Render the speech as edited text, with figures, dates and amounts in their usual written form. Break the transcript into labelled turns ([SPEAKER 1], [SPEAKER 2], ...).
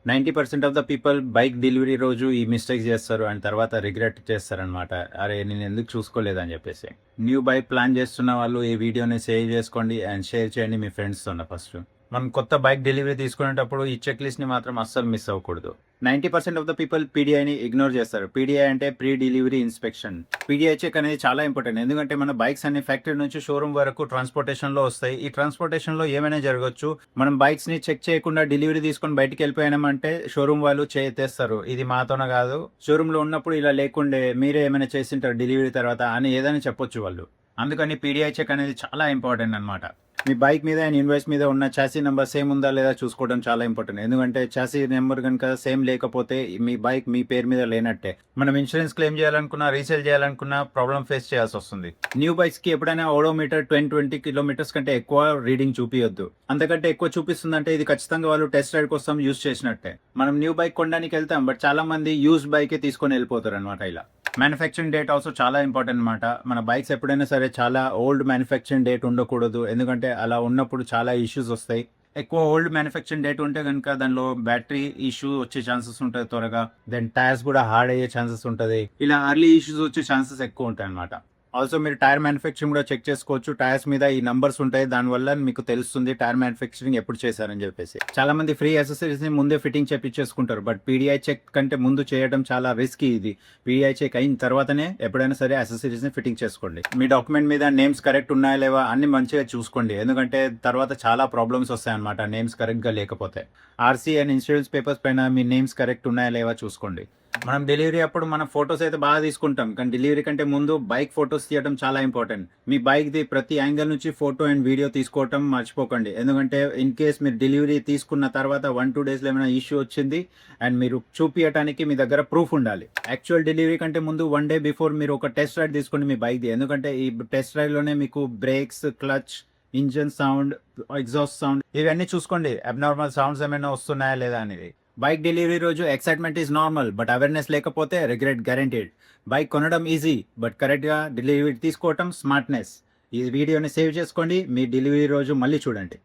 [SPEAKER 1] 90% of the people bike delivery రోజు ఈ mistakes చేస్తారు అండ్ తర్వాత రిగ్రెట్ చేస్తారనమాట. అరే నేను ఎందుకు చూసుకోలేదని చెప్పేసి. న్యూ బైక్ ప్లాన్ చేస్తున్న వాళ్ళు ఈ వీడియోని సేవ్ చేసుకోండి అండ్ షేర్ చేయండి మీ ఫ్రెండ్స్తో ఫస్ట్. మనం కొత్త బైక్ డెలివరీ తీసుకునేటప్పుడు ఈ చెక్ లిస్ట్ని మాత్రం అస్సలు మిస్ అవ్వకూడదు. 90% ఆఫ్ ద పీపుల్ పీడీఐని ఇగ్నోర్ చేస్తారు. పీడీఐ అంటే pre delivery inspection. PDI check అనేది చాలా ఇంపార్టెంట్, ఎందుకంటే మన బైక్స్ అన్ని ఫ్యాక్టరీ నుంచి షోరూమ్ వరకు ట్రాన్స్పోర్టేషన్లో వస్తాయి. ఈ ట్రాన్స్పోర్టేషన్లో ఏమైనా జరగవచ్చు. మనం బైక్స్ని చెక్ చేయకుండా డెలివరీ తీసుకొని బయటికి వెళ్ళిపోయామంటే షోరూమ్ వాళ్ళు చేస్తారు. ఇది మాతోనే కాదు, షోరూంలో ఉన్నప్పుడు ఇలా లేకుండే మీరే ఏమైనా చేసింటారు డెలివరీ తర్వాత అని ఏదైనా చెప్పొచ్చు వాళ్ళు. అందుకని పీడీఐ చెక్ అనేది చాలా ఇంపార్టెంట్ అనమాట. మీ బైక్ మీద అండ్ ఇన్వాయిస్ మీద ఉన్న చాసీ నెంబర్ సేమ్ ఉందా లేదా చూసుకోవడం చాలా ఇంపార్టెంట్, ఎందుకంటే చాసీ నెంబర్ కనుక సేమ్ లేకపోతే మీ బైక్ మీ పేరు మీద లేనట్టే. మనం ఇన్సూరెన్స్ క్లెయిమ్ చేయాలనుకున్నా, రీసేల్ చేయాలనుకున్నా ప్రాబ్లం ఫేస్ చేయాల్సి వస్తుంది. న్యూ బైక్స్ కి ఎప్పుడైనా ఓడోమీటర్ 20 కిలోమీటర్స్ కంటే ఎక్కువ రీడింగ్ చూపియొద్దు. అంతకంటే ఎక్కువ చూపిస్తుందంటే ఇది ఖచ్చితంగా వాళ్ళు టెస్ట్ రైడ్ కోసం యూజ్ చేసినట్టే. మనం న్యూ బైక్ కొనడానికి వెళ్తాం, బట్ చాలా మంది యూజ్ బైక్ తీసుకొని వెళ్ళిపోతారు అనమాట. ఇలా మ్యానుఫ్యాక్చరింగ్ డేట్ ఆల్సో చాలా ఇంపార్టెంట్ అనమాట. మన బైక్స్ ఎప్పుడైనా సరే చాలా ఓల్డ్ మ్యానుఫ్యాక్చరింగ్ డేట్ ఉండకూడదు, ఎందుకంటే అలా ఉన్నప్పుడు చాలా ఇష్యూస్ వస్తాయి. ఎక్కువ ఓల్డ్ మ్యానుఫ్యాక్చరింగ్ డేట్ ఉంటే కనుక దానిలో బ్యాటరీ ఇష్యూ వచ్చే ఛాన్సెస్ ఉంటుంది త్వరగా. దెన్ టైర్స్ కూడా హార్డ్ అయ్యే ఛాన్సెస్ ఉంటుంది. ఇలా అర్లీ ఇష్యూస్ వచ్చే ఛాన్సెస్ ఎక్కువ ఉంటాయి అనమాట. ఆల్సో మీరు టైర్ మ్యానుఫ్యాక్చరింగ్ కూడా చెక్ చేసుకోవచ్చు. టైర్స్ మీద ఈ నంబర్స్ ఉంటాయి, దానివల్ల మీకు తెలుస్తుంది టైర్ మ్యానుఫ్యాక్చరింగ్ ఎప్పుడు చేశారని చెప్పేసి. చాలా మంది ఫ్రీ అసెసరీస్ ని ముందే ఫిట్టింగ్ చేపించేసుకుంటారు, బట్ పీడీఐ చెక్ కంటే ముందు చేయడం చాలా రిస్కీ. ఇది పీడీఐ చెక్ అయిన తర్వాతనే ఎప్పుడైనా సరే అసెసరీస్ ని ఫిట్టింగ్ చేసుకోండి. మీ డాక్యుమెంట్ మీద నేమ్స్ కరెక్ట్ ఉన్నాయా లేవా అన్ని మంచిగా చూసుకోండి, ఎందుకంటే తర్వాత చాలా ప్రాబ్లమ్స్ వస్తాయన్నమాట నేమ్స్ కరెక్ట్ గా లేకపోతే. ఆర్సీ అండ్ ఇన్సూరెన్స్ పేపర్స్ పైన మీ నేమ్స్ కరెక్ట్ ఉన్నాయా లేవా చూసుకోండి. మనం డెలివరీ అప్పుడు మన ఫొటోస్ అయితే బాగా తీసుకుంటాం, కానీ డెలివరీ కంటే ముందు బైక్ ఫొటోస్ తీయడం చాలా ఇంపార్టెంట్. మీ బైక్ ది ప్రతి యాంగిల్ నుంచి ఫోటో అండ్ వీడియో తీసుకోవటం మర్చిపోకండి, ఎందుకంటే ఇన్ కేస్ మీరు డెలివరీ తీసుకున్న తర్వాత 1-2 డేస్లో ఏమైనా ఇష్యూ వచ్చింది అండ్ మీరు చూపించడానికి మీ దగ్గర ప్రూఫ్ ఉండాలి. యాక్చువల్ డెలివరీ కంటే ముందు 1 డే బిఫోర్ మీరు ఒక టెస్ట్ రైడ్ తీసుకోండి మీ బైక్ది, ఎందుకంటే ఈ టెస్ట్ రైడ్లోనే మీకు brakes, clutch, engine sound, exhaust sound ఇవన్నీ చూసుకోండి. అబ్నార్మల్ సౌండ్స్ ఏమైనా వస్తున్నాయా లేదా అనేది. బైక్ డెలివరీ రోజు excitement is normal, but awareness లేకపోతే రిగ్రెట్ గ్యారెంటీడ్. బైక్ కొనడం ఈజీ, బట్ కరెక్ట్గా డెలివరీ తీసుకోవటం స్మార్ట్నెస్. ఈ వీడియోని సేవ్ చేసుకోండి, మీ డెలివరీ రోజు మళ్ళీ చూడండి.